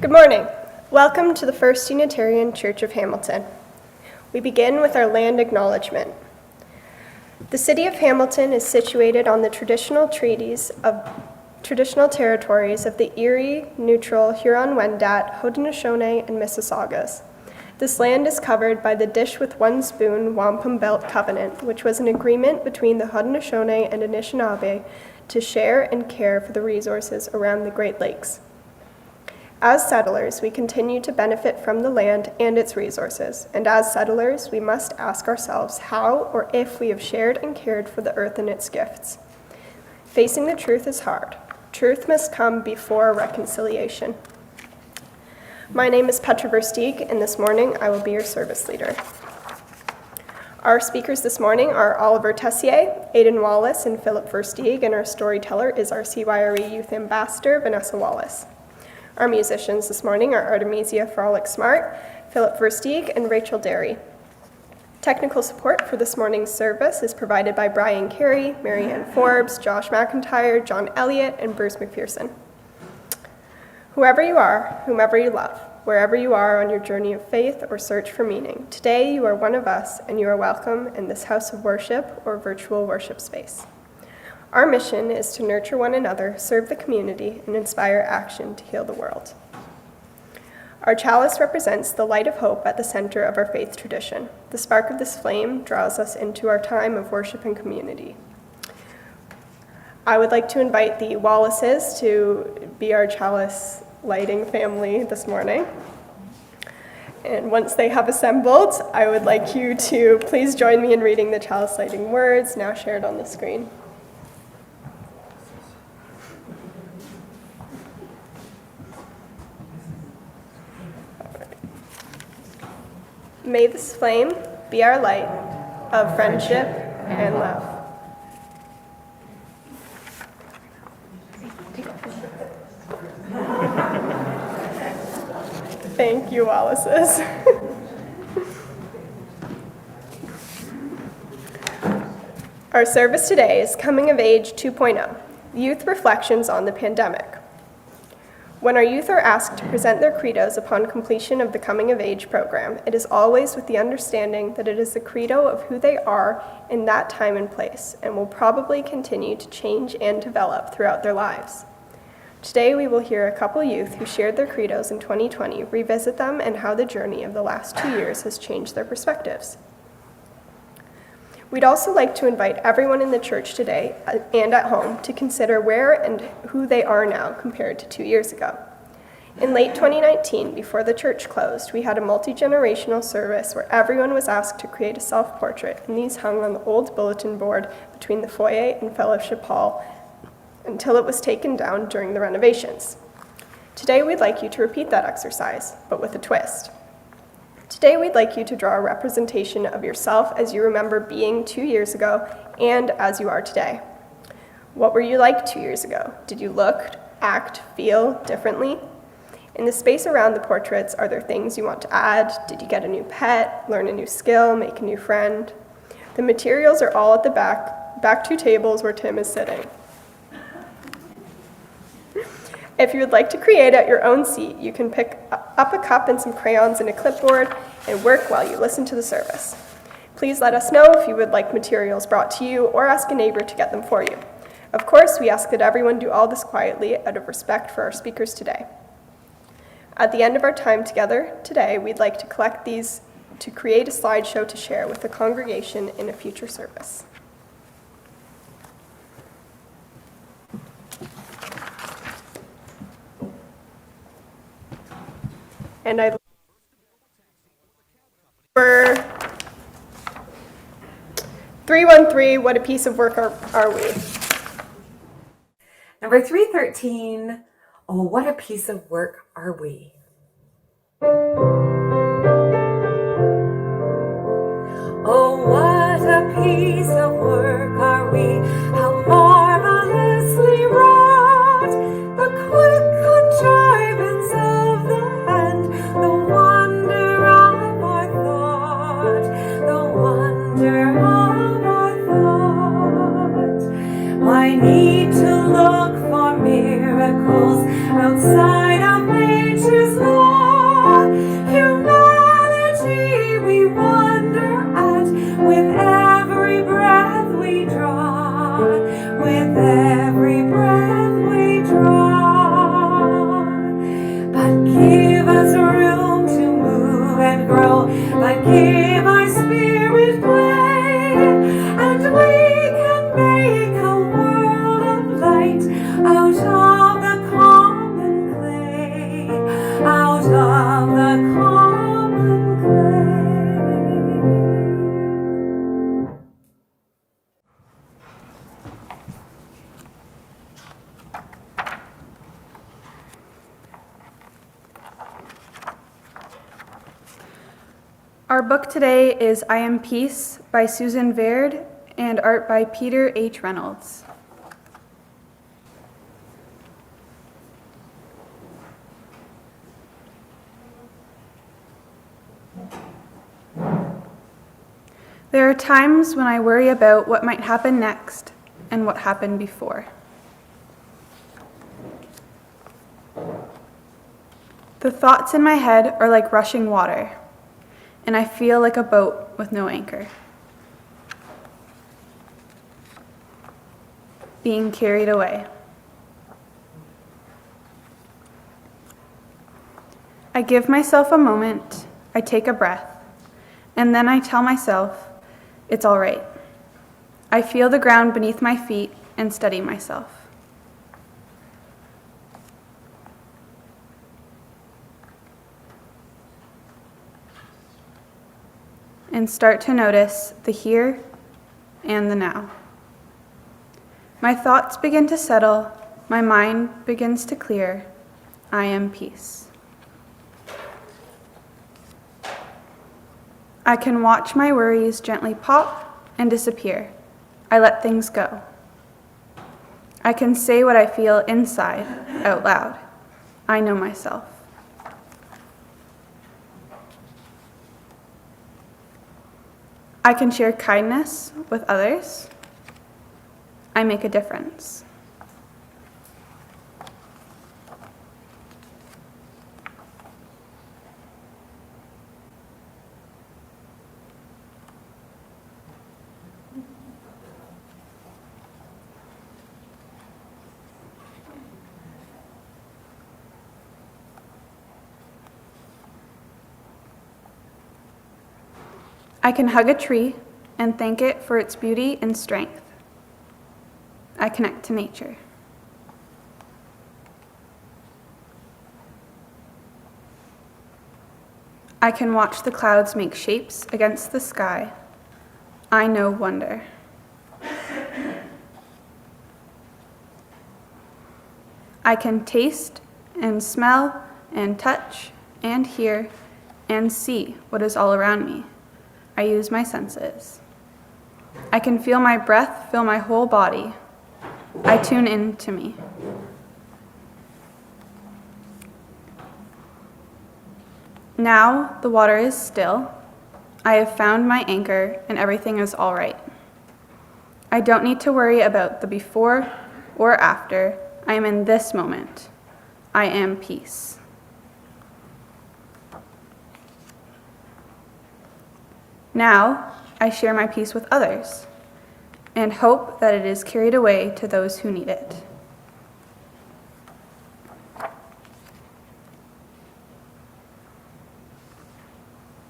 Good morning. Welcome to the First Unitarian Church of Hamilton. We begin with our land acknowledgement. The city of Hamilton is situated on the traditional territories of the Erie, Neutral, Huron-Wendat, Haudenosaunee, and Mississaugas. This land is covered by the Dish with One Spoon Wampum Belt Covenant, which was an agreement between the Haudenosaunee and Anishinaabe to share and care for the resources around the Great Lakes. As settlers, we continue to benefit from the land and its resources, and as settlers, we must ask ourselves how or if we have shared and cared for the earth and its gifts. Facing the truth is hard. Truth must come before reconciliation. My name is Petra Versteeg, and this morning I will be your service leader. Our speakers this morning are Oliver Tessier, Aidan Wallace, and Philip Versteeg, and our storyteller is our CYRE Youth Ambassador, Vanessa Wallace. Our musicians this morning are Artemisia Frolic-Smart, Philip Versteeg, and Rachel Derry. Technical support for this morning's service is provided by Brian Carey, Marianne Forbes, Josh McIntyre, John Elliott, and Bruce McPherson. Whoever you are, whomever you love, wherever you are on your journey of faith or search for meaning, today you are one of us and you are welcome in this house of worship or virtual worship space. Our mission is to nurture one another, serve the community, and inspire action to heal the world. Our chalice represents the light of hope at the center of our faith tradition. The spark of this flame draws us into our time of worship and community. I would like to invite the Wallaces to be our chalice lighting family this morning. And once they have assembled, I would like you to please join me in reading the chalice lighting words now shared on the screen. May this flame be our light of friendship and love. Thank you, Wallaces. Our service today is Coming of Age 2.0, Youth Reflections on the Pandemic. When our youth are asked to present their credos upon completion of the Coming of Age program, it is always with the understanding that it is the credo of who they are in that time and place, and will probably continue to change and develop throughout their lives. Today we will hear a couple youth who shared their credos in 2020 revisit them and how the journey of the last 2 years has changed their perspectives. We'd also like to invite everyone in the church today and at home to consider where and who they are now compared to 2 years ago. In late 2019, before the church closed, we had a multi-generational service where everyone was asked to create a self-portrait, and these hung on the old bulletin board between the foyer and fellowship hall until it was taken down during the renovations. Today we'd like you to repeat that exercise, but with a twist. Today we'd like you to draw a representation of yourself as you remember being 2 years ago and as you are today. What were you like 2 years ago? Did you look, act, feel differently? In the space around the portraits, are there things you want to add? Did you get a new pet, learn a new skill, make a new friend? The materials are all at the back 2 tables where Tim is sitting. If you would like to create at your own seat, you can pick up a cup and some crayons and a clipboard and work while you listen to the service. Please let us know if you would like materials brought to you or ask a neighbor to get them for you. Of course, we ask that everyone do all this quietly out of respect for our speakers today. At the end of our time together today, we'd like to collect these to create a slideshow to share with the congregation in a future service. And I'd for 313, what a piece of work are we? Number 313, oh, what a piece of work are we? Oh, what a piece of work are we? How marvelously wrought the quick contrivance of the hand, the wonder of our thought, the wonder of our thought. Why need to look for miracles outside of nature's Our book today is I Am Peace by Susan Baird and art by Peter H. Reynolds. There are times when I worry about what might happen next and what happened before. The thoughts in my head are like rushing water, and I feel like a boat with no anchor, being carried away. I give myself a moment, I take a breath, and then I tell myself, it's all right. I feel the ground beneath my feet and steady myself. And start to notice the here and the now. My thoughts begin to settle, my mind begins to clear. I am peace. I can watch my worries gently pop and disappear. I let things go. I can say what I feel inside, out loud. I know myself. I can share kindness with others. I make a difference. I can hug a tree and thank it for its beauty and strength. I connect to nature. I can watch the clouds make shapes against the sky. I know wonder. I can taste and smell and touch and hear and see what is all around me. I use my senses. I can feel my breath fill my whole body. I tune in to me. Now the water is still. I have found my anchor and everything is all right. I don't need to worry about the before or after. I am in this moment. I am peace. Now, I share my peace with others and hope that it is carried away to those who need it.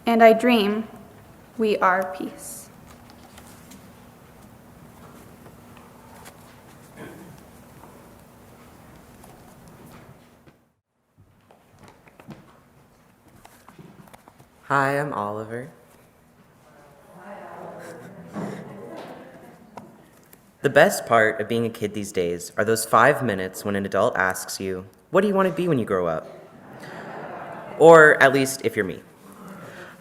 And I dream we are peace. Hi, I'm Oliver. The best part of being a kid these days are those 5 minutes when an adult asks you, what do you want to be when you grow up? Or at least if you're me.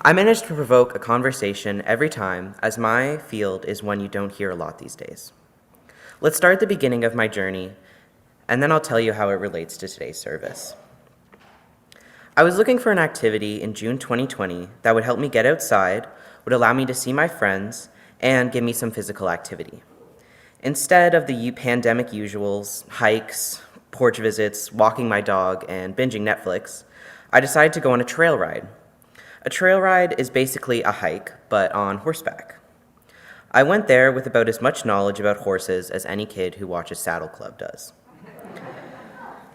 I manage to provoke a conversation every time, as my field is one you don't hear a lot these days. Let's start at the beginning of my journey, and then I'll tell you how it relates to today's service. I was looking for an activity in June 2020 that would help me get outside, would allow me to see my friends, and give me some physical activity. Instead of the pandemic usuals, hikes, porch visits, walking my dog, and binging Netflix, I decided to go on a trail ride. A trail ride is basically a hike, but on horseback. I went there with about as much knowledge about horses as any kid who watches Saddle Club does.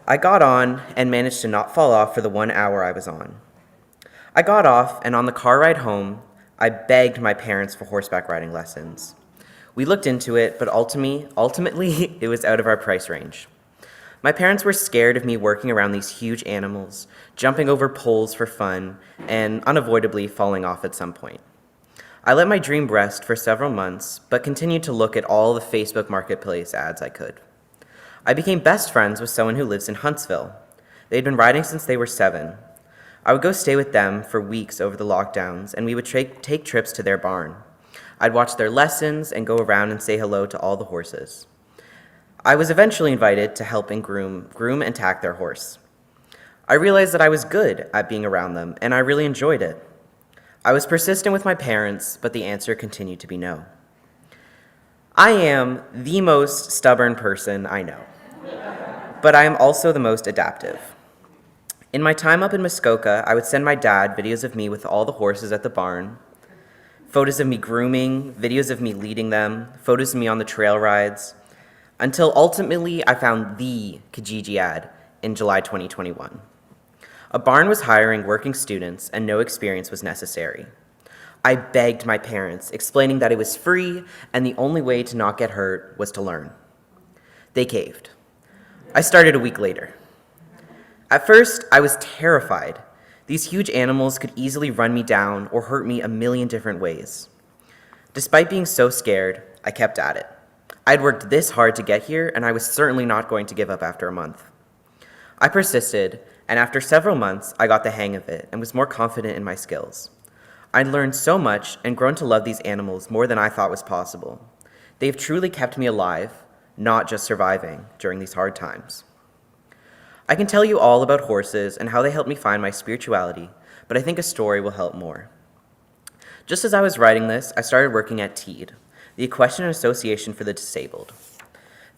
I got on and managed to not fall off for the 1 hour I was on. I got off, and on the car ride home, I begged my parents for horseback riding lessons. We looked into it, but ultimately, it was out of our price range. My parents were scared of me working around these huge animals, jumping over poles for fun, and unavoidably falling off at some point. I let my dream rest for several months, but continued to look at all the Facebook Marketplace ads I could. I became best friends with someone who lives in Huntsville. They'd been riding since they were 7. I would go stay with them for weeks over the lockdowns, and we would take trips to their barn. I'd watch their lessons and go around and say hello to all the horses. I was eventually invited to help and groom and tack their horse. I realized that I was good at being around them, and I really enjoyed it. I was persistent with my parents, but the answer continued to be no. I am the most stubborn person I know, but I am also the most adaptive. In my time up in Muskoka, I would send my dad videos of me with all the horses at the barn, photos of me grooming, videos of me leading them, photos of me on the trail rides, until ultimately I found the Kijiji ad in July 2021. A barn was hiring working students and no experience was necessary. I begged my parents, explaining that it was free and the only way to not get hurt was to learn. They caved. I started a week later. At first, I was terrified. These huge animals could easily run me down or hurt me a million different ways. Despite being so scared, I kept at it. I'd worked this hard to get here, and I was certainly not going to give up after a month. I persisted, and after several months, I got the hang of it and was more confident in my skills. I'd learned so much and grown to love these animals more than I thought was possible. They've truly kept me alive, not just surviving during these hard times. I can tell you all about horses and how they helped me find my spirituality, but I think a story will help more. Just as I was writing this, I started working at TEAD, the Equestrian Association for the Disabled.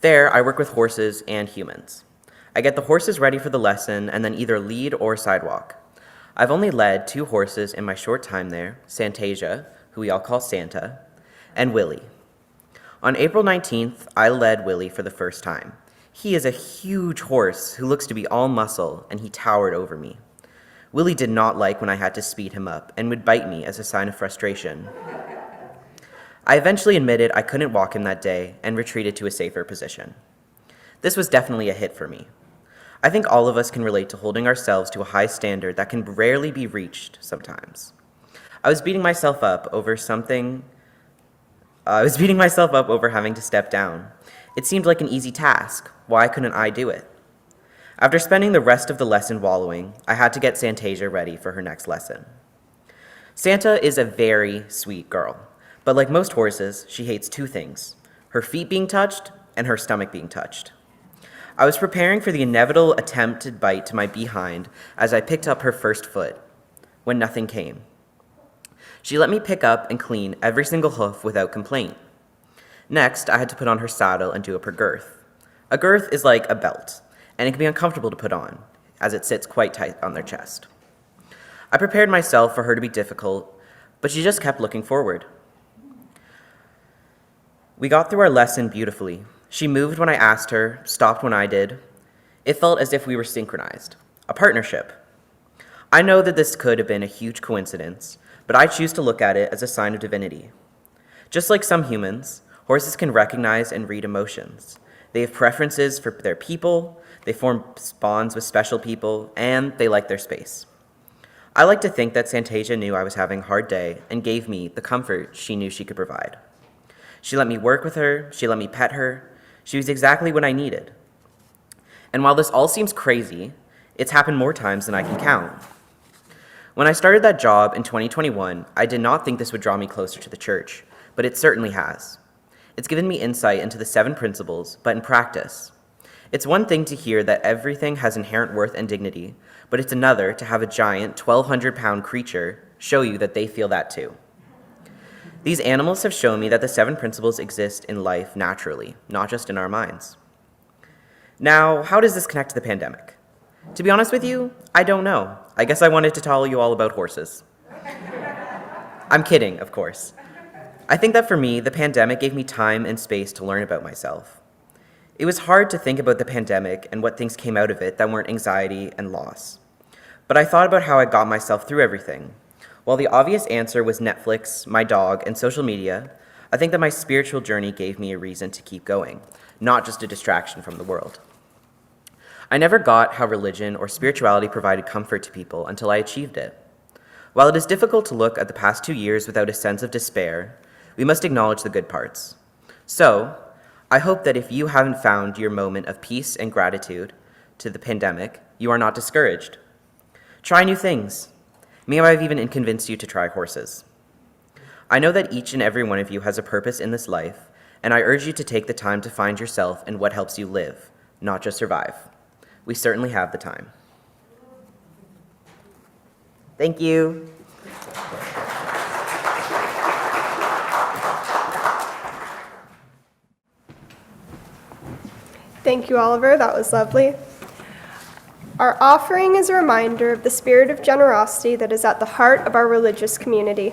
There, I work with horses and humans. I get the horses ready for the lesson and then either lead or sidewalk. I've only led 2 horses in my short time there, Santasia, who we all call Santa, and Willie. On April 19th, I led Willie for the first time. He is a huge horse who looks to be all muscle, and he towered over me. Willie did not like when I had to speed him up and would bite me as a sign of frustration. I eventually admitted I couldn't walk him that day and retreated to a safer position. This was definitely a hit for me. I think all of us can relate to holding ourselves to a high standard that can rarely be reached sometimes. I was beating myself up over having to step down. It seemed like an easy task. Why couldn't I do it? After spending the rest of the lesson wallowing, I had to get Santasia ready for her next lesson. Santa is a very sweet girl, but like most horses, she hates 2 things: her feet being touched and her stomach being touched. I was preparing for the inevitable attempted bite to my behind as I picked up her first foot, when nothing came. She let me pick up and clean every single hoof without complaint. Next, I had to put on her saddle and do up her girth. A girth is like a belt, and it can be uncomfortable to put on, as it sits quite tight on their chest. I prepared myself for her to be difficult, but she just kept looking forward. We got through our lesson beautifully. She moved when I asked her, stopped when I did. It felt as if we were synchronized, a partnership. I know that this could have been a huge coincidence, but I choose to look at it as a sign of divinity. Just like some humans, horses can recognize and read emotions. They have preferences for their people, they form bonds with special people, and they like their space. I like to think that Santasia knew I was having a hard day and gave me the comfort she knew she could provide. She let me work with her, she let me pet her. She was exactly what I needed. And while this all seems crazy, it's happened more times than I can count. When I started that job in 2021, I did not think this would draw me closer to the church, but it certainly has. It's given me insight into the 7 principles, but in practice. It's one thing to hear that everything has inherent worth and dignity, but it's another to have a giant 1,200-pound creature show you that they feel that too. These animals have shown me that the 7 principles exist in life naturally, not just in our minds. Now, how does this connect to the pandemic? To be honest with you, I don't know. I guess I wanted to tell you all about horses. I'm kidding, of course. I think that for me, the pandemic gave me time and space to learn about myself. It was hard to think about the pandemic and what things came out of it that weren't anxiety and loss. But I thought about how I got myself through everything. While the obvious answer was Netflix, my dog, and social media, I think that my spiritual journey gave me a reason to keep going, not just a distraction from the world. I never got how religion or spirituality provided comfort to people until I achieved it. While it is difficult to look at the past 2 years without a sense of despair, we must acknowledge the good parts. So, I hope that if you haven't found your moment of peace and gratitude to the pandemic, you are not discouraged. Try new things. Maybe I've even convinced you to try horses. I know that each and every one of you has a purpose in this life, and I urge you to take the time to find yourself and what helps you live, not just survive. We certainly have the time. Thank you. Thank you, Oliver. That was lovely. Our offering is a reminder of the spirit of generosity that is at the heart of our religious community.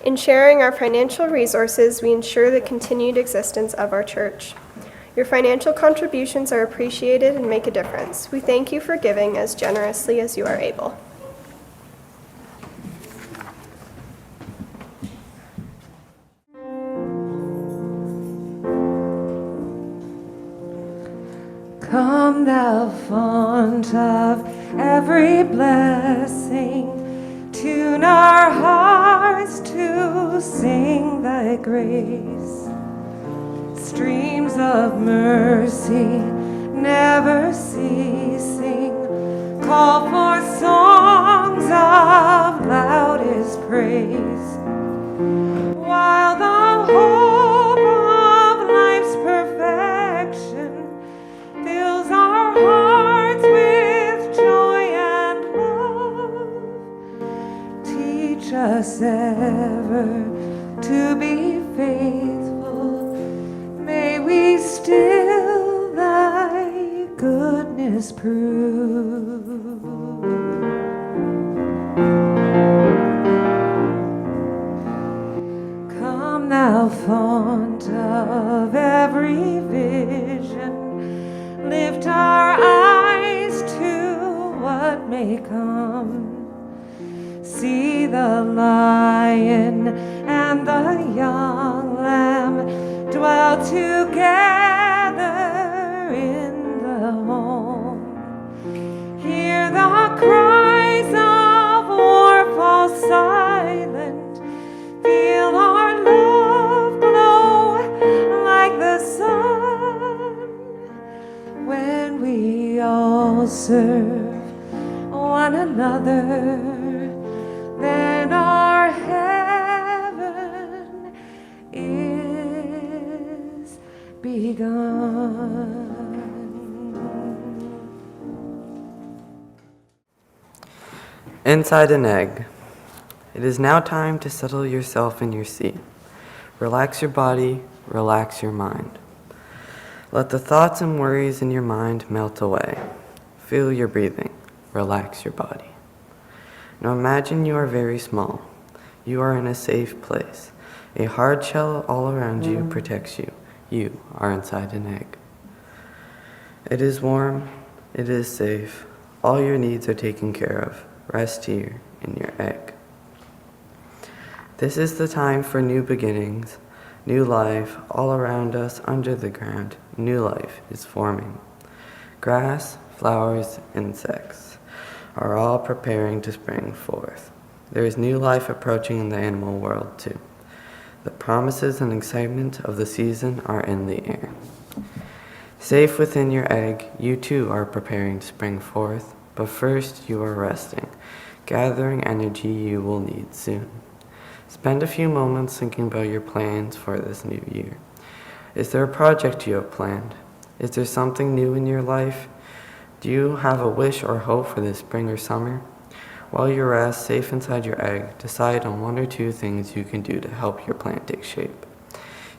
In sharing our financial resources, we ensure the continued existence of our church. Your financial contributions are appreciated and make a difference. We thank you for giving as generously as you are able. Come, thou font of every blessing, tune our hearts to sing thy grace. Streams of mercy never ceasing, call for songs of loudest praise. While the hope of life's perfection fills our hearts with joy and love, teach us ever to be faithful. May we still thy goodness prove. Come, thou font of every vision, lift our eyes to what may come. See the lion and the young lamb dwell together in the home. Hear the cries of war fall silent. Feel our love glow like the sun when we all serve one another. Then our heaven is begun. Inside an egg. It is now time to settle yourself in your seat. Relax your body, relax your mind. Let the thoughts and worries in your mind melt away. Feel your breathing, relax your body. Now imagine you are very small. You are in a safe place. A hard shell all around you protects you. You are inside an egg. It is warm, it is safe. All your needs are taken care of. Rest here in your egg. This is the time for new beginnings, new life all around us under the ground. New life is forming. Grass, flowers, insects are all preparing to spring forth. There is new life approaching in the animal world too. The promises and excitement of the season are in the air. Safe within your egg, you too are preparing to spring forth, but first you are resting, gathering energy you will need soon. Spend a few moments thinking about your plans for this new year. Is there a project you have planned? Is there something new in your life? Do you have a wish or hope for this spring or summer? While you rest safe inside your egg, decide on 1 or 2 things you can do to help your plan take shape.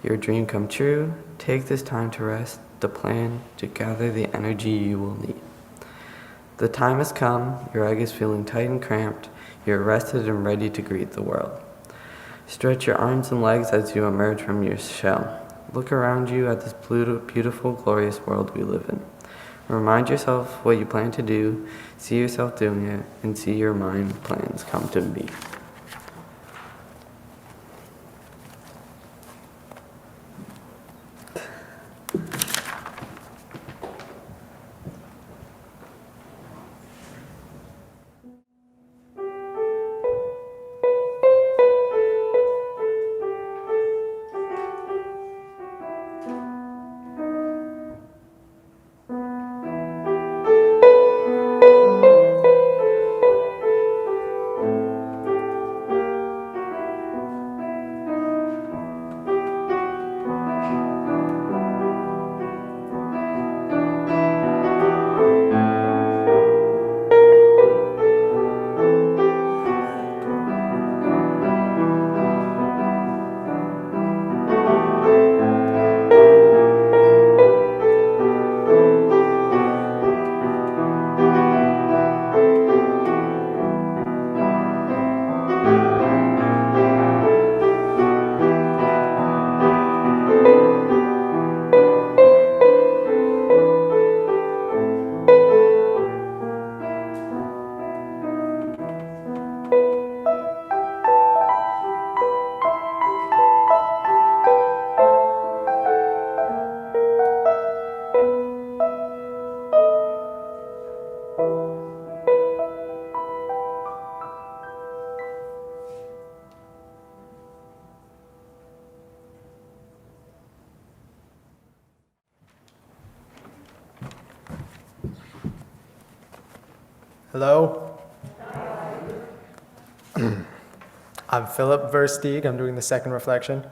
Your dream come true, take this time to rest, to plan, to gather the energy you will need. The time has come, your egg is feeling tight and cramped, you're rested and ready to greet the world. Stretch your arms and legs as you emerge from your shell. Look around you at this beautiful, glorious world we live in. Remind yourself what you plan to do, see yourself doing it, and see your mind plans come to be. Hello? I'm Philip Versteeg. I'm doing the second reflection.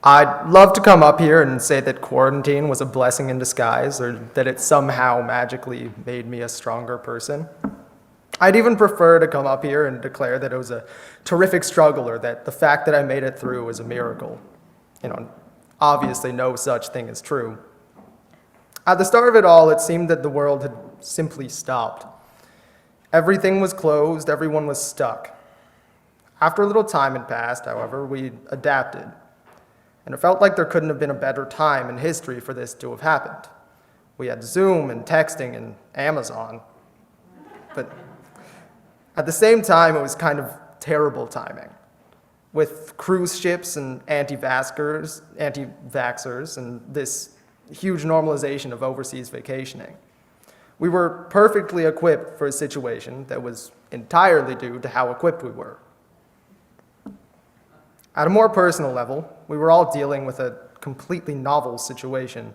I'd love to come up here and say that quarantine was a blessing in disguise, or that it somehow magically made me a stronger person. I'd even prefer to come up here and declare that it was a terrific struggle, or that the fact that I made it through was a miracle. Obviously no such thing is true. At the start of it all, it seemed that the world had simply stopped. Everything was closed, everyone was stuck. After a little time had passed, however, we adapted. And it felt like there couldn't have been a better time in history for this to have happened. We had Zoom and texting and Amazon. But at the same time, it was kind of terrible timing. With cruise ships and anti-vaxxers and this huge normalization of overseas vacationing. We were perfectly equipped for a situation that was entirely due to how equipped we were. At a more personal level, we were all dealing with a completely novel situation,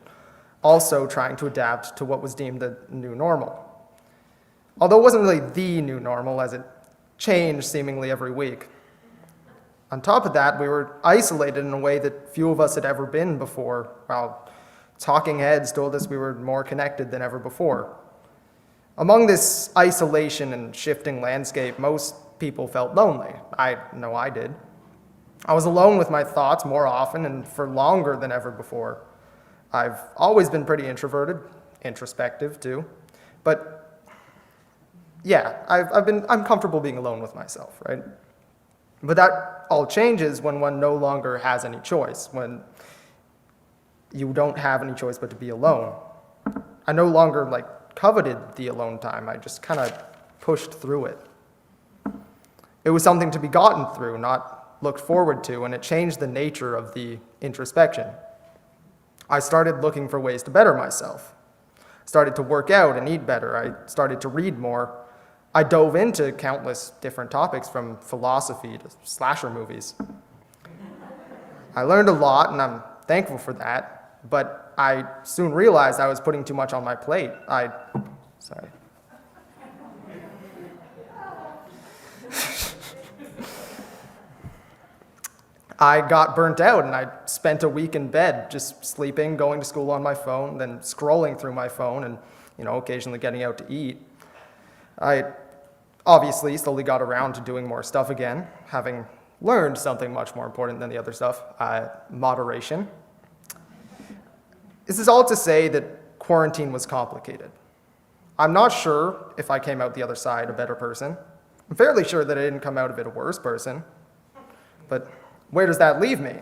also trying to adapt to what was deemed the new normal. Although it wasn't really the new normal, as it changed seemingly every week. On top of that, we were isolated in a way that few of us had ever been before, while talking heads told us we were more connected than ever before. Among this isolation and shifting landscape, most people felt lonely. I know I did. I was alone with my thoughts more often and for longer than ever before. I've always been pretty introverted, introspective too, but yeah, I'm comfortable being alone with myself, right? But that all changes when one no longer has any choice, when you don't have any choice but to be alone. I no longer coveted the alone time. I just kind of pushed through it. It was something to be gotten through, not looked forward to, and it changed the nature of the introspection. I started looking for ways to better myself. Started to work out and eat better. I started to read more. I dove into countless different topics, from philosophy to slasher movies. I learned a lot, and I'm thankful for that, but I soon realized I was putting too much on my plate. Sorry. I got burnt out, and I spent a week in bed, just sleeping, going to school on my phone, then scrolling through my phone, and occasionally getting out to eat. I obviously slowly got around to doing more stuff again, having learned something much more important than the other stuff, moderation. This is all to say that quarantine was complicated. I'm not sure if I came out the other side a better person. I'm fairly sure that I didn't come out of it a worse person. But where does that leave me?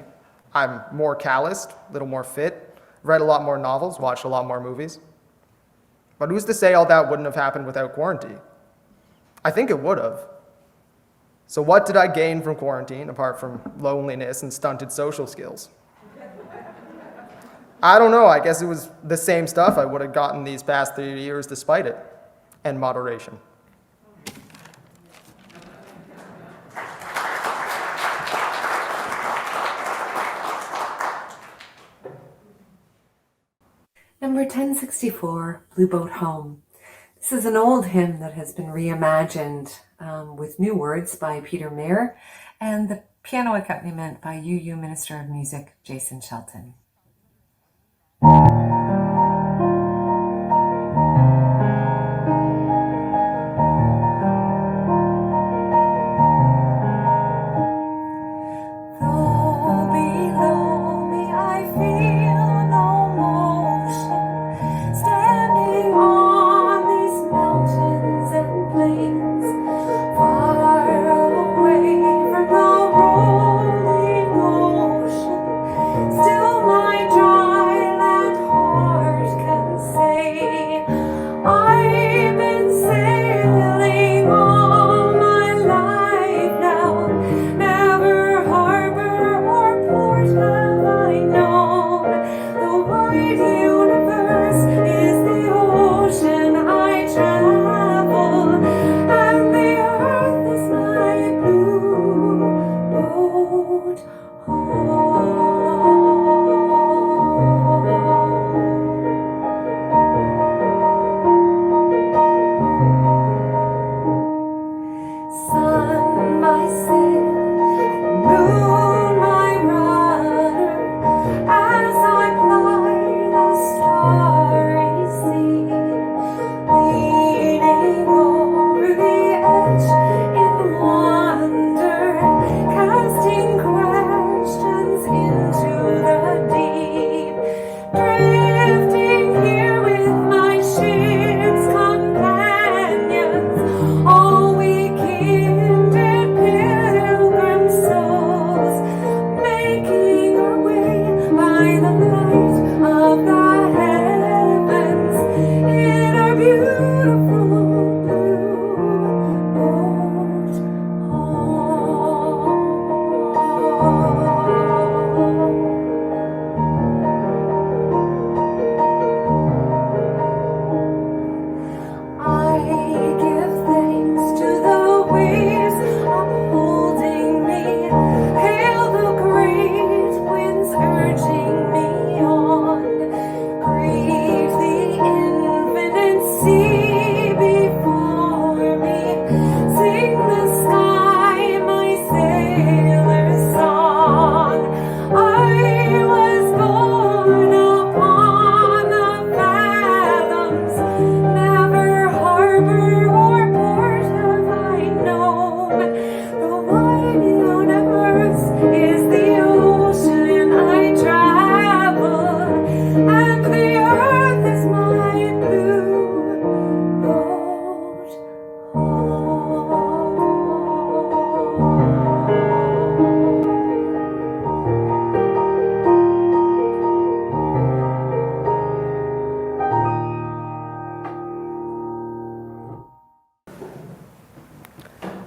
I'm more calloused, a little more fit, read a lot more novels, watched a lot more movies. But who's to say all that wouldn't have happened without quarantine? I think it would have. So what did I gain from quarantine, apart from loneliness and stunted social skills? I don't know. I guess it was the same stuff I would have gotten these past 3 years despite it, and moderation. Number 1064, Blue Boat Home. This is an old hymn that has been reimagined with new words by Peter Mayer and the piano accompaniment by UU Minister of Music, Jason Shelton. Still my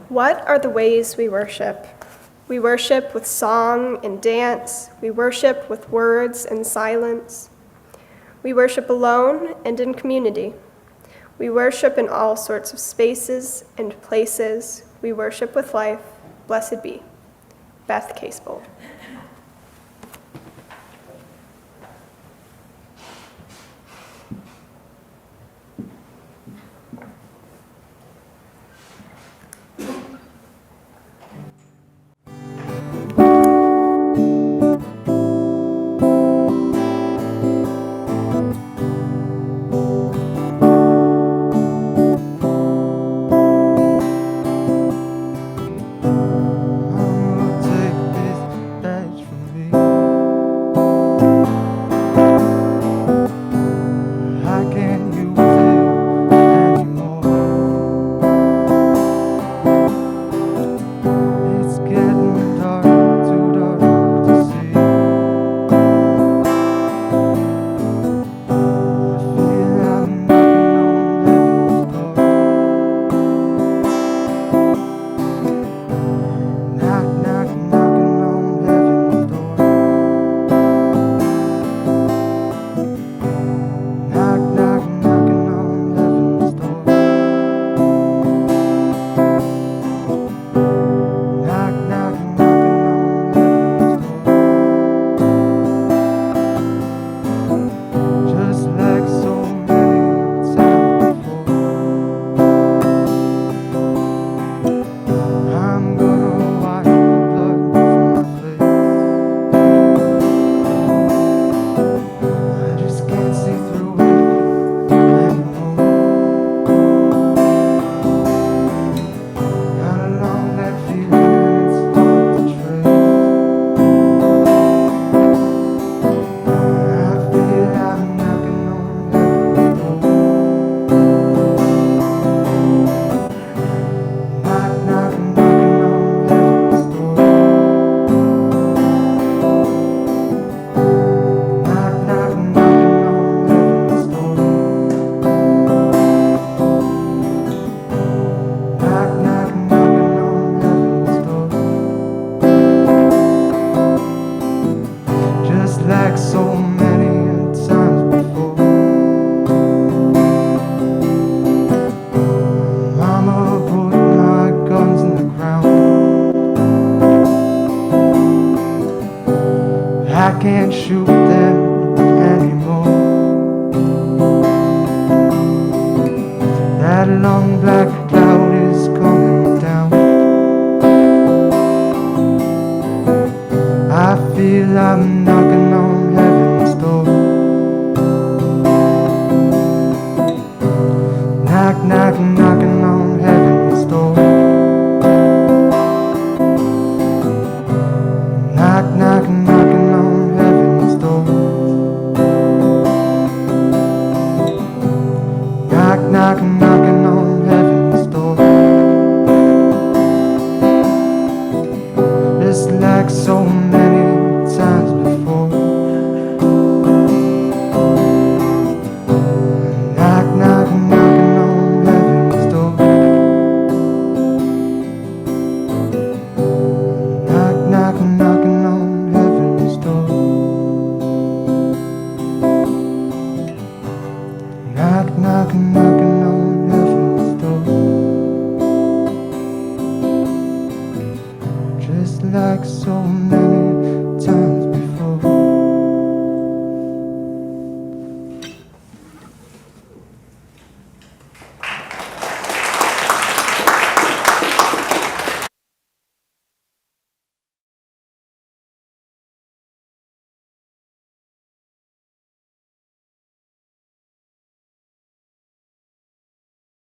What are the ways we worship? We worship with song and dance. We worship with words and silence. We worship alone and in community. We worship in all sorts of spaces and places. We worship with life. Blessed be. Beth Casebold. can't shoot them anymore. That long black cloud is coming down. I feel I'm knocking on heaven's door. Knock, knock, knocking on heaven's door. Knock, knock, knocking on heaven's door. Knock, knock, knocking on heaven's door. Just like so many times before. Knock, knock, knocking on heaven's door. Knock, knock, knocking on heaven's door. Knock, knock, knocking on heaven's door. Just like so many